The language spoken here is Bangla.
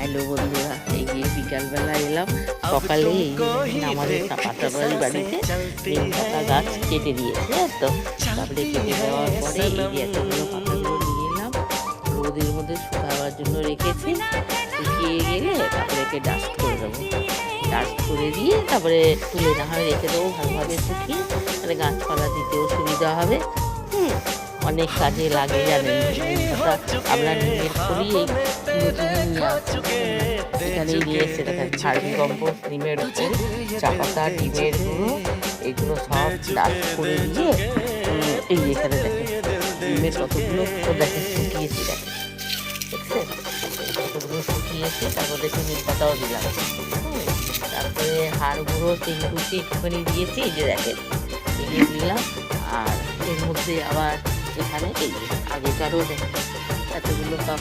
হ্যালো বন্ধুরা, এই যে বিকালবেলা এলাম। সকালে এই যে দেখেন আমাদের পাতাবাড়ির বাড়িতে নিম পাতা গাছ কেটে দিয়েছে, তো তারপরে কেটে দেওয়ার পরে এই যে এতগুলো পাতাগুলো নিয়ে এলাম, রোদের মধ্যে শুকাবার জন্য রেখেছি। শুকিয়ে গেলে তারপরে একে ডাস্ট করে দেবো। ডাস্ট করে দিয়ে তারপরে তুলে না হয় রেখে দেবো ভালোভাবে শুকিয়ে, তাহলে গাছপালা দিতেও সুবিধা হবে। অনেক কাজে লাগে জানেন। নিম পাতা আমরা নিমের খড়ি এই কিনে কিনে নিয়ে আসি, এখানেই নিয়ে এসে দেখেন ভার্মি কম্পোস্ট, নিমের খোল, চা পাতা, ডিমের গুঁড়ো, এগুলো সব ডাস্ট করে দিয়ে এই এখানে দেখেন নিমের কতগুলো দেখেন শুকিয়েছি, দেখেন দেখছেন কতগুলো শুকিয়েছি। তারপর দেখে নিম পাতাও দিলাম, তারপরে হাড় গুঁড়ো তেলকুচি একটুখানি দিয়েছি, এই যে দেখেন এই দিলাম। আর এর মধ্যে আবার এখানে এই আগেকারও দেখেন এতগুলো কাপ